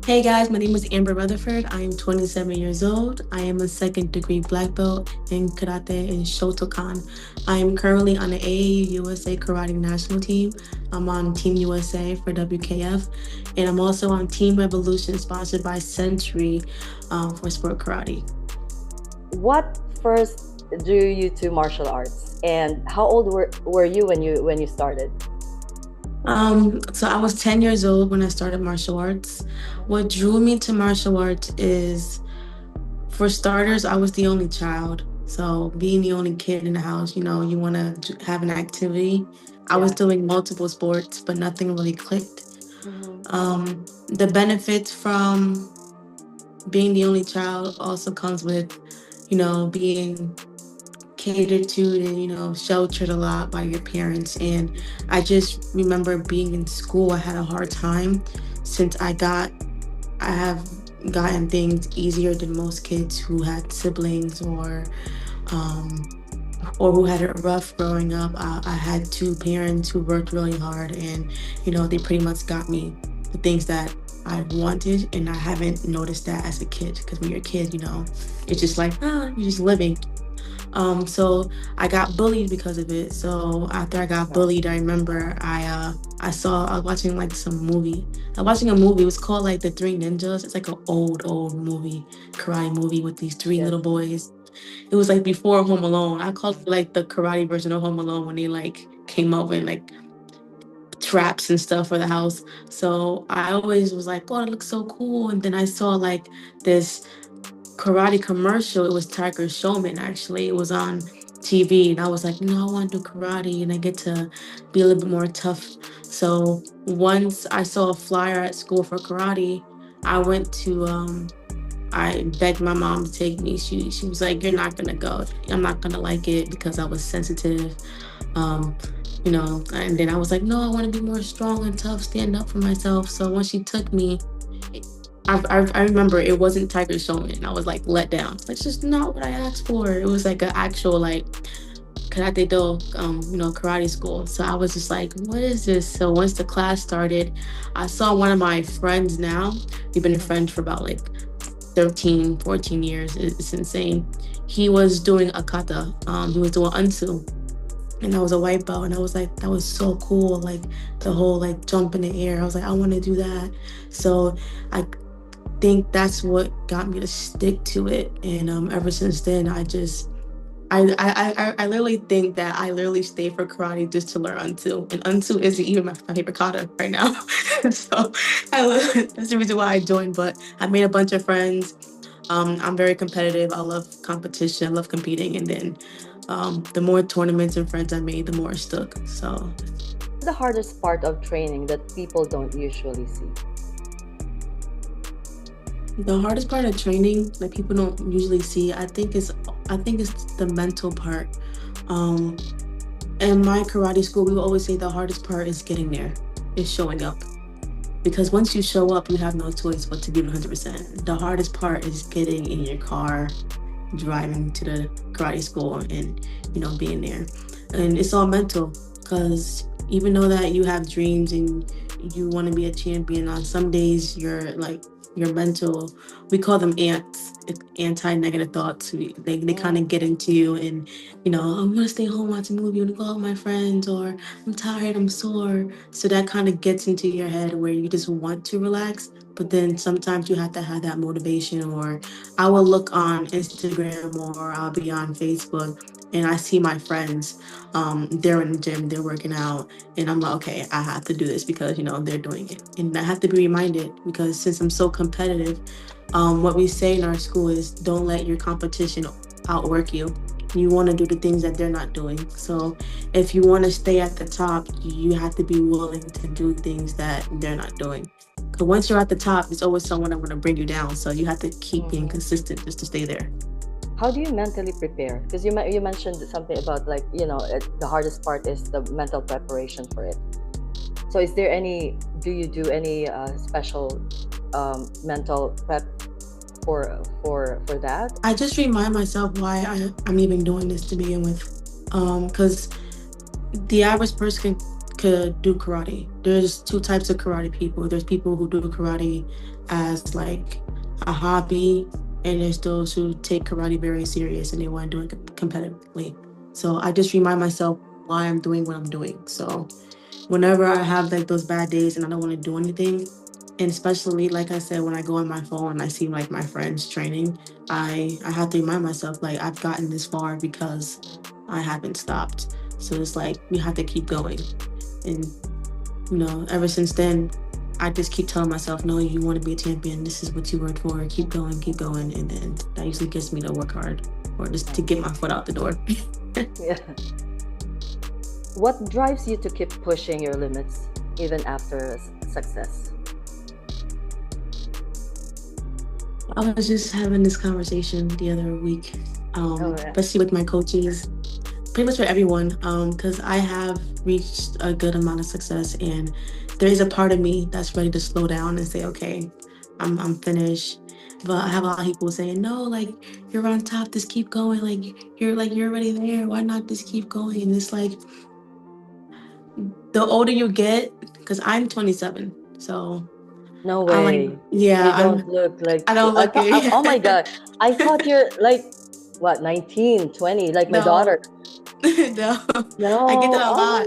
Hey guys, my name is Amber Rutherford. I am 27 years old. I am a second degree black belt in karate and Shotokan. I am currently on the AAU USA Karate National Team. I'm on Team USA for WKF, and I'm also on Team Revolution, sponsored by Century for Sport Karate. What first drew you to martial arts, and how old were you when you started? So I was 10 years old when I started martial arts. What drew me to martial arts is, for starters, I was the only child. So being the only kid in the house, you want to have an activity. I was Yeah. doing multiple sports, but nothing really clicked. Hmm. The benefits from being the only child also comes with, being catered to and, sheltered a lot by your parents. And I just remember being in school, I had a hard time since I have gotten things easier than most kids who had siblings um, or who had it rough growing up. I had two parents who worked really hard, and they pretty much got me the things that I wanted, and I haven't noticed that as a kid. Because when you're a kid, it's just like you're just living. So I got bullied because of it. So after I got Right. bullied, I remember I was watching like some movie. I was watching a movie. It was called like The Three Ninjas. It's like an old movie, karate movie with these three Yes. little boys. It was like before Home Alone. I called it like the karate version of Home Alone when they like came up with like traps and stuff for the house. So I always was like, oh, it looks so cool. And then I saw like this karate commercial. It was Tiger Showman, actually. It was on TV, and I was like, no, I want to do karate and I get to be a little bit more tough. So once I saw a flyer at school for karate, I went to I begged my mom to take me. She was like, "You're not gonna go. I'm not gonna like it," because I was sensitive. Um, and then I was like, "No, I want to be more strong and tough, stand up for myself." So when she took me, I remember it wasn't Tiger Showman. I was like let down. It's just not what I asked for. It was like an actual like karate do, karate school. So I was just like, what is this? So once the class started, I saw one of my friends now. We've been Mhm. friends for about like 13, 14 years. It's insane. He was doing a kata. He was doing unsu. And I was a white belt, and I was like, that was so cool. Like the whole like jump in the air. I was like, I want to do that. So I think that's what got me to stick to it. And ever since then, I literally think that I literally stay for karate just to learn unsu, and unsu isn't even my favorite kata right now. So that's the reason why I joined. But I made a bunch of friends. I'm very competitive. I love competition. I love competing. And then the more tournaments and friends I made, the more it stuck. So The hardest part of training that people don't usually see. the hardest part of training that people don't usually see, I think is the mental part. Um, in my karate school, we would always say the hardest part is getting there, is showing up. Because once you show up, you have no choice but to give 100%. The hardest part is getting in your car, driving to the karate school, and being there. And it's all mental, because even though that you have dreams and you want to be a champion, on some days you're like your mental, we call them ants, anti-negative thoughts. They kind Mm. of get into you, and I'm gonna stay home, watch a movie, I'm gonna go out with my friends, or I'm tired, I'm sore. So that kind of gets into your head where you just want to relax, but then sometimes you have to have that motivation. Or I will look on Instagram, or I'll be on Facebook, and I see my friends. They're in the gym, they're working out, and I'm like, okay, I have to do this because they're doing it, and I have to be reminded, because since I'm so competitive, what we say in our school is, don't let your competition outwork you. You want to do the things that they're not doing. So if you want to stay at the top, you have to be willing to do things that they're not doing. Because once you're at the top, there's always someone that want to bring you down. So you have to keep being Mhm. consistent just to stay there. How do you mentally prepare? Because you mentioned something about like the hardest part is the mental preparation for it. So is there any do you do any special mental prep for that? I just remind myself why I'm even doing this to begin with. Because the average person could do karate. There's two types of karate people. There's people who do karate as like a hobby, and there's those who take karate very serious and they want to do it competitively. So I just remind myself why I'm doing what I'm doing. So whenever I have like those bad days and I don't want to do anything, and especially like I said, when I go on my phone and I see like my friends training, I have to remind myself like I've gotten this far because I haven't stopped. So it's like we have to keep going. And ever since then, I just keep telling myself, no, you want to be a champion. This is what you worked for. Keep going. And then that usually gets me to work hard or just to get my foot out the door. Yeah. What drives you to keep pushing your limits even after success? I was just having this conversation the other week, Oh yeah. especially with my coaches, pretty much for everyone, because I have reached a good amount of success, and there is a part of me that's ready to slow down and say, okay, I'm finished. But I have a lot of people saying, no, like you're on top, just keep going. You're already there. Why not just keep going? And it's like the older you get, because I'm 27, so No I'm like, way. yeah, You don't look like I don't I look thought oh my it. god. I thought you're like what, 19, 20, like my daughter. No, no, I get No. that a Oh lot. my,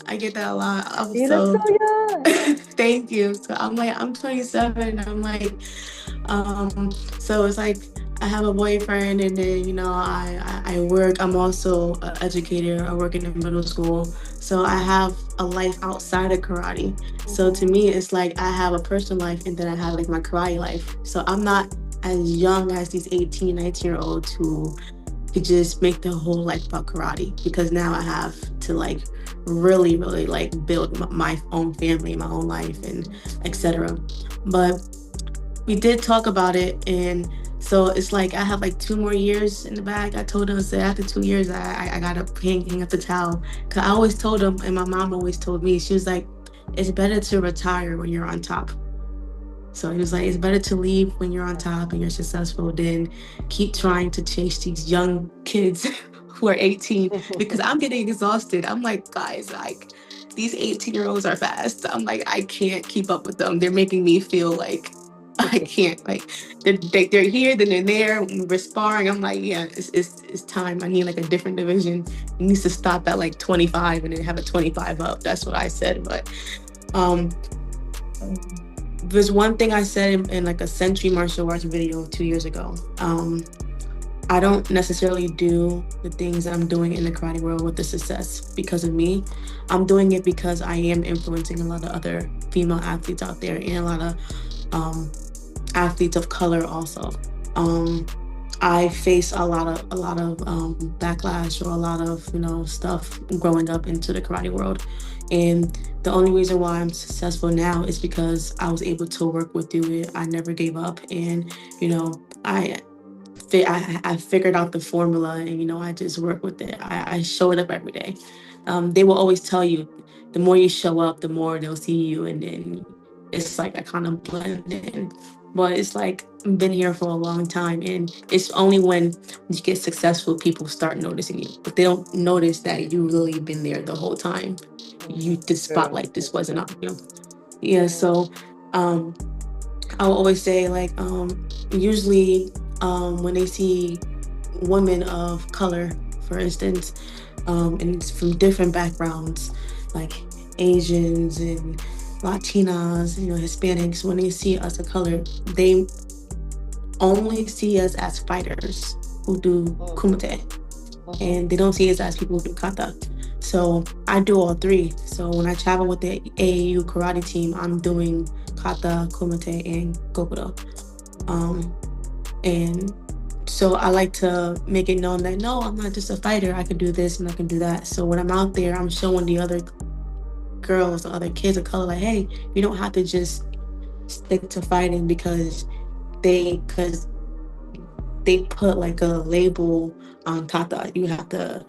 I get that a lot. you look so So young. thank you. So I'm like, I'm 27. I'm like, so it's like I have a boyfriend, and then I work. I'm also an educator. I work in the middle school, so I have a life outside of karate. So to Mhm. me, it's like I have a personal life, and then I have like my karate life. So I'm not as young as these 18, 19-year olds who could just make their whole life about karate, because now I have to like really, really like build my own family, my own life, and etc. But we did talk about it, and so it's like I have like 2 more years in the bag. I told him, I said after 2 years, I gotta hang up the towel. Cause I always told him, and my mom always told me, she was like, it's better to retire when you're on top. So he was like, it's better to leave when you're on top and you're successful than keep trying to chase these young kids who are 18, because I'm getting exhausted. I'm like, guys, like these 18-year-olds are fast. I'm like, I can't keep up with them. They're making me feel like I can't. Like they're here, then they're there. We're sparring. I'm like, yeah, it's time. I need like a different division. It needs to stop at like 25 and then have a 25 up. That's what I said. But um there's one thing I said in like a century martial arts video 2 years ago. I don't necessarily do the things I'm doing in the karate world with the success because of me. I'm doing it because I am influencing a lot of other female athletes out there, and a lot of um, athletes of color also. Um, I face a lot of backlash, or a lot of stuff growing up into the karate world, and the only reason why I'm successful now is because I was able to work with do it. I never gave up, and I I figured out the formula, and I just work with it. I show it up every day. They will always tell you, the more you show up, the more they'll see you, and then it's like I kind of blend in. But it's like I've been here for a long time, and it's only when you get successful people start noticing you, but they don't notice that you really been there the whole time. You Mhm. the True. spotlight just That's wasn't true. on you. Yeah, Mhm. so um I will always say like usually when they see women of color, for instance, and it's from different backgrounds, like Asians and Latinas, Hispanics, when they see us of color, they only see us as fighters who do Mhm. kumite, Mhm. and they don't see us as people who do kata. So I do all three. So when I travel with the AAU karate team, I'm doing kata, kumite, and gokudo. Um, and so I like to make it known that no, I'm not just a fighter. I can do this and I can do that. So when I'm out there, I'm showing the other girls, the other kids of color, like, hey, you don't have to just stick to fighting because they put like a label on kata. You have to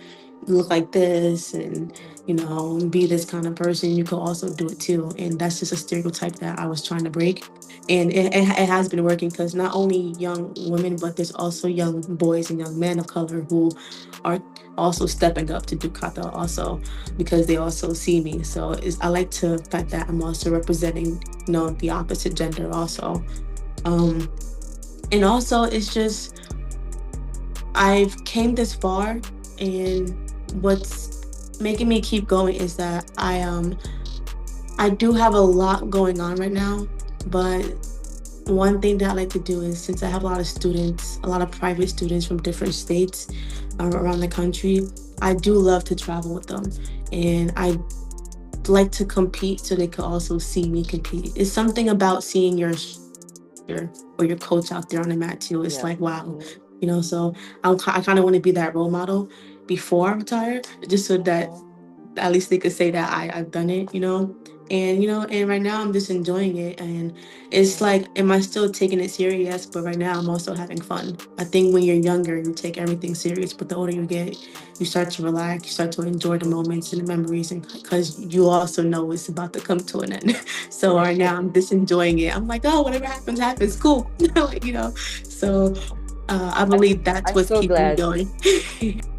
look like this and be this kind of person, you could also do it too. And that's just a stereotype that I was trying to break. And it has been working, because not only young women, but there's also young boys and young men of color who are also stepping up to do kata also, because they also see me. So I like to fact that I'm also representing the opposite gender also. um and also it's just, I've came this far, and what's making me keep going is that I do have a lot going on right now. But one thing that I like to do is, since I have a lot of students, a lot of private students from different states around the country, I do love to travel with them, and I like to compete so they could also see me compete. It's something about seeing your or your coach out there on the mat too. It's Yeah. like, wow, Mm-hmm. So I kind of want to be that role model before I retire, just so that Mm-hmm. at least they could say that I've done it. And right now I'm just enjoying it. And it's Mm-hmm. like, am I still taking it serious? But right now I'm also having fun. I think when you're younger, you take everything serious, but the older you get, you start to relax, you start to enjoy the Mm-hmm. moments and the memories, and because you also know it's about to come to an end. So right Right. now I'm just enjoying it. I'm like, oh, whatever happens, happens. Cool. Like, so I I'm believe that's I'm what's so keeping me glad. going.